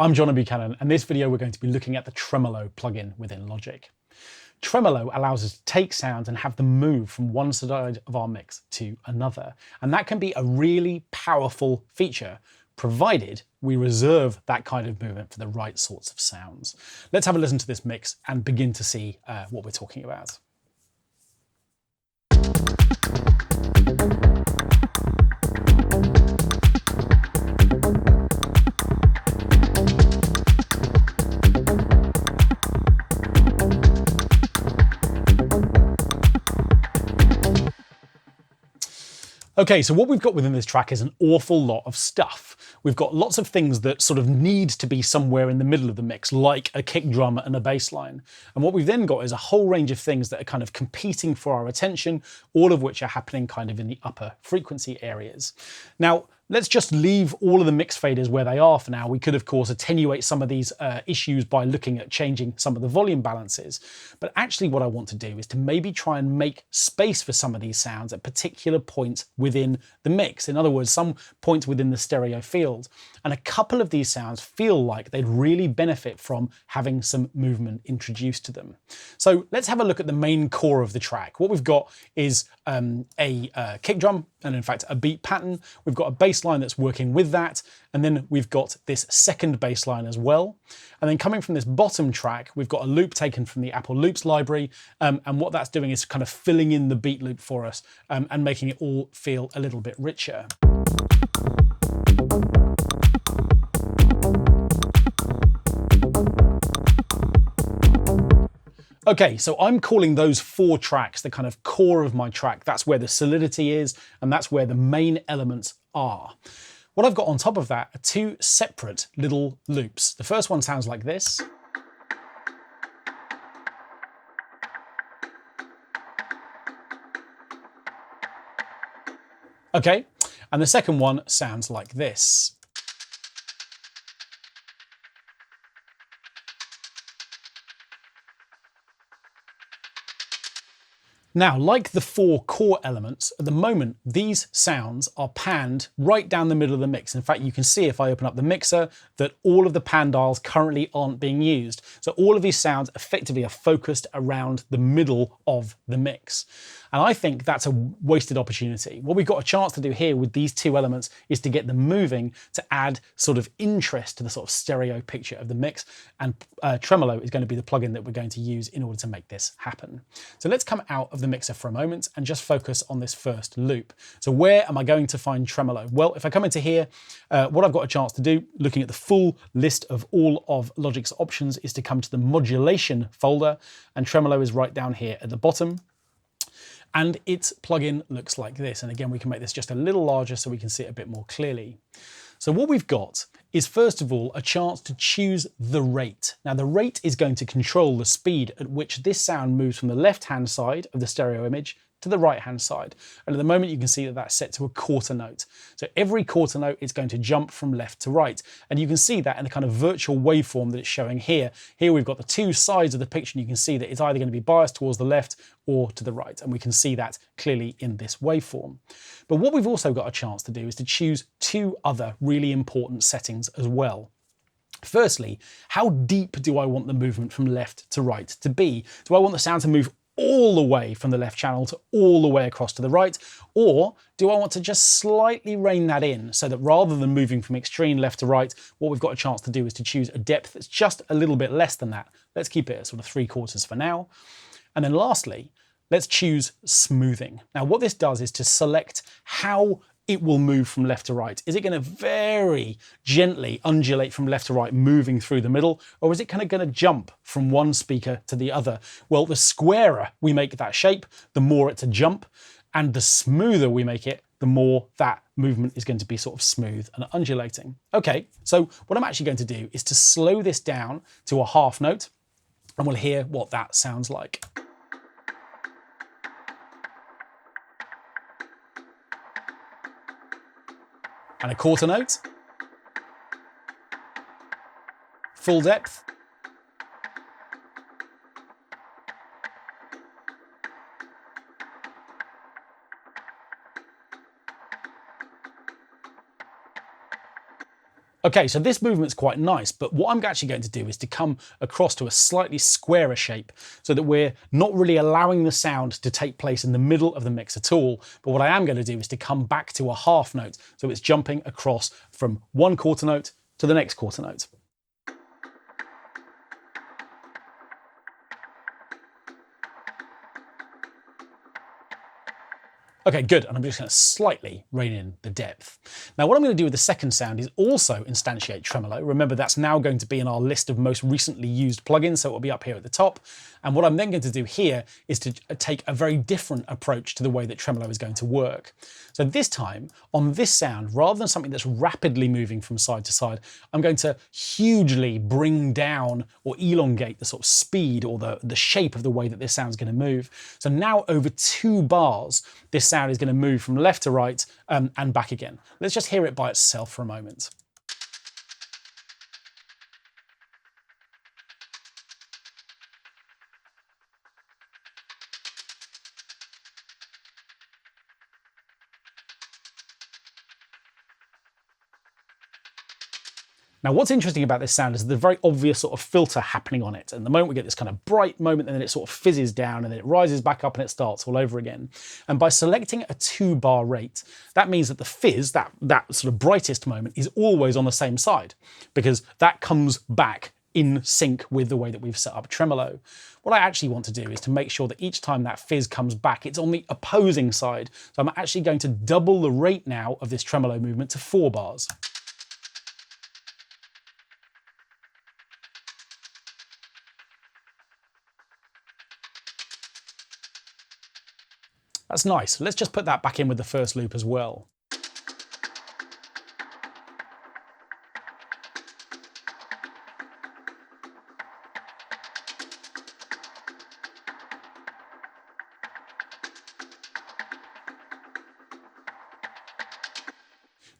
I'm Jono Buchanan, and this video we're going to be looking at the Tremolo plugin within Logic. Tremolo allows us to take sounds and have them move from one side of our mix to another. And that can be a really powerful feature, provided we reserve that kind of movement for the right sorts of sounds. Let's have a listen to this mix and begin to see what we're talking about. Okay, so what we've got within this track is an awful lot of stuff. We've got lots of things that sort of need to be somewhere in the middle of the mix, like a kick drum and a bass line. And what we've then got is a whole range of things that are kind of competing for our attention, all of which are happening kind of in the upper frequency areas. Now, let's just leave all of the mix faders where they are for now. We could, of course, attenuate some of these issues by looking at changing some of the volume balances. But actually what I want to do is to maybe try and make space for some of these sounds at particular points within the mix. In other words, some points within the stereo field. And a couple of these sounds feel like they'd really benefit from having some movement introduced to them. So let's have a look at the main core of the track. What we've got is a kick drum, and in fact a beat pattern. We've got a bass line that's working with that, and then we've got this second bass line as well. And then coming from this bottom track, we've got a loop taken from the Apple Loops library, and what that's doing is kind of filling in the beat loop for us and making it all feel a little bit richer. Okay, so I'm calling those four tracks the kind of core of my track. That's where the solidity is, and that's where the main elements are. What I've got on top of that are two separate little loops. The first one sounds like this. Okay, and the second one sounds like this. Now, like the four core elements, at the moment, these sounds are panned right down the middle of the mix. In fact, you can see if I open up the mixer that all of the pan dials currently aren't being used. So all of these sounds effectively are focused around the middle of the mix. And I think that's a wasted opportunity. What we've got a chance to do here with these two elements is to get them moving to add sort of interest to the sort of stereo picture of the mix. And Tremolo is going to be the plugin that we're going to use in order to make this happen. So let's come out of the mixer for a moment and just focus on this first loop. So where am I going to find Tremolo? Well, if I come into here, what I've got a chance to do, looking at the full list of all of Logic's options, is to come to the modulation folder, and Tremolo is right down here at the bottom. And its plugin looks like this. And again, we can make this just a little larger so we can see it a bit more clearly. So what we've got is, first of all, a chance to choose the rate. Now, the rate is going to control the speed at which this sound moves from the left-hand side of the stereo image to the right-hand side. And at the moment, you can see that that's set to a quarter note. So every quarter note is going to jump from left to right. And you can see that in the kind of virtual waveform that it's showing here. Here we've got the two sides of the picture, and you can see that it's either going to be biased towards the left or to the right. And we can see that clearly in this waveform. But what we've also got a chance to do is to choose two other really important settings as well. Firstly, how deep do I want the movement from left to right to be? Do I want the sound to move all the way from the left channel to all the way across to the right? Or do I want to just slightly rein that in so that rather than moving from extreme left to right, what we've got a chance to do is to choose a depth that's just a little bit less than that. Let's keep it at sort of 3/4 for now. And then lastly, let's choose smoothing. Now, what this does is to select how it will move from left to right. Is it going to very gently undulate from left to right, moving through the middle, or is it kind of going to jump from one speaker to the other? Well, the squarer we make that shape, the more it's a jump, and the smoother we make it, the more that movement is going to be sort of smooth and undulating. Okay, so what I'm actually going to do is to slow this down to a half note, and we'll hear what that sounds like. And a quarter note, full depth, Okay, so this movement's quite nice, but what I'm actually going to do is to come across to a slightly squarer shape so that we're not really allowing the sound to take place in the middle of the mix at all. But what I am going to do is to come back to a half note. So it's jumping across from one quarter note to the next quarter note. Okay, good, and I'm just going to slightly rein in the depth. Now what I'm going to do with the second sound is also instantiate tremolo. Remember, that's now going to be in our list of most recently used plugins, so it will be up here at the top. And what I'm then going to do here is to take a very different approach to the way that tremolo is going to work. So this time, on this sound, rather than something that's rapidly moving from side to side, I'm going to hugely bring down or elongate the sort of speed or the shape of the way that this sound is going to move. So now over 2 bars, this sound is going to move from left to right and back again. Let's just hear it by itself for a moment. Now, what's interesting about this sound is the very obvious sort of filter happening on it. And the moment we get this kind of bright moment, and then it sort of fizzes down, and then it rises back up and it starts all over again. And by selecting a 2-bar rate, that means that the fizz, that sort of brightest moment, is always on the same side, because that comes back in sync with the way that we've set up tremolo. What I actually want to do is to make sure that each time that fizz comes back, it's on the opposing side. So I'm actually going to double the rate now of this tremolo movement to 4 bars. That's nice. Let's just put that back in with the first loop as well.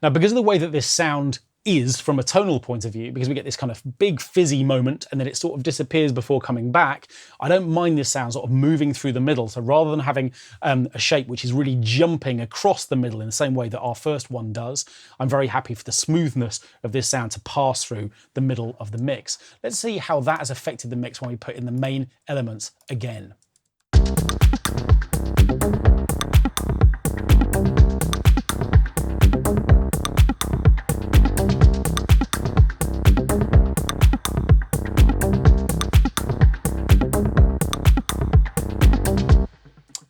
Now, because of the way that this sound is from a tonal point of view, because we get this kind of big fizzy moment and then it sort of disappears before coming back, I don't mind this sound sort of moving through the middle. So rather than having a shape which is really jumping across the middle in the same way that our first one does, I'm very happy for the smoothness of this sound to pass through the middle of the mix. Let's see how that has affected the mix when we put in the main elements again.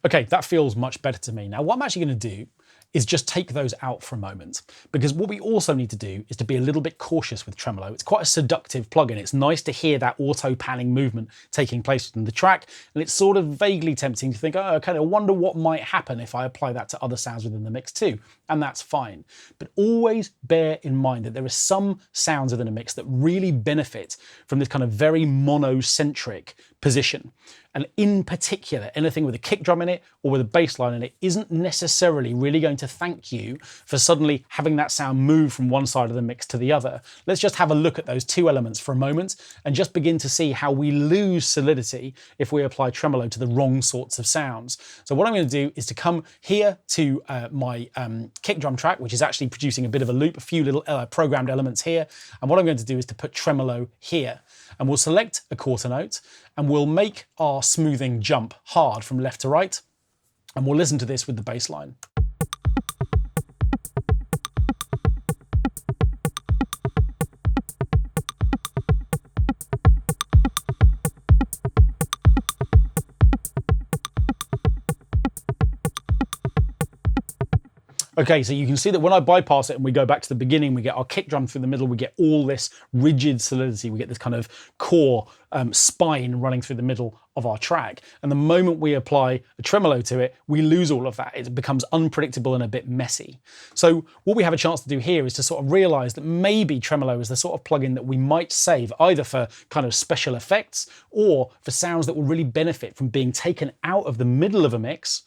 Okay, that feels much better to me. Now, what I'm actually going to do is just take those out for a moment, because what we also need to do is to be a little bit cautious with tremolo. It's quite a seductive plugin. It's nice to hear that auto panning movement taking place in the track, and it's sort of vaguely tempting to think, oh, okay, I wonder what might happen if I apply that to other sounds within the mix too, and that's fine. But always bear in mind that there are some sounds within a mix that really benefit from this kind of very monocentric position. And in particular, anything with a kick drum in it or with a bass line in it isn't necessarily really going to thank you for suddenly having that sound move from one side of the mix to the other. Let's just have a look at those 2 elements for a moment and just begin to see how we lose solidity if we apply tremolo to the wrong sorts of sounds. So what I'm going to do is to come here to my kick drum track, which is actually producing a bit of a loop, a few little programmed elements here. And what I'm going to do is to put tremolo here. And we'll select a quarter note and we'll make our smoothing jump hard from left to right. And we'll listen to this with the bass line. Okay, so you can see that when I bypass it and we go back to the beginning, we get our kick drum through the middle, we get all this rigid solidity, we get this kind of core spine running through the middle of our track. And the moment we apply a tremolo to it, we lose all of that. It becomes unpredictable and a bit messy. So what we have a chance to do here is to sort of realize that maybe tremolo is the sort of plugin that we might save either for kind of special effects or for sounds that will really benefit from being taken out of the middle of a mix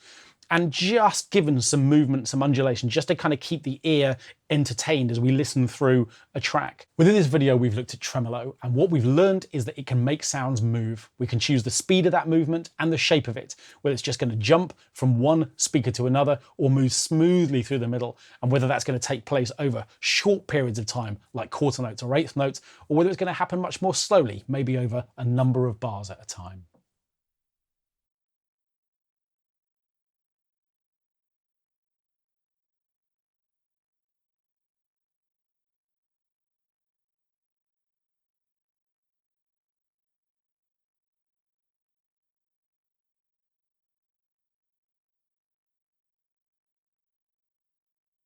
and just given some movement, some undulation, just to kind of keep the ear entertained as we listen through a track. Within this video, we've looked at tremolo, and what we've learned is that it can make sounds move. We can choose the speed of that movement and the shape of it, whether it's just going to jump from one speaker to another or move smoothly through the middle, and whether that's going to take place over short periods of time, like quarter notes or eighth notes, or whether it's going to happen much more slowly, maybe over a number of bars at a time.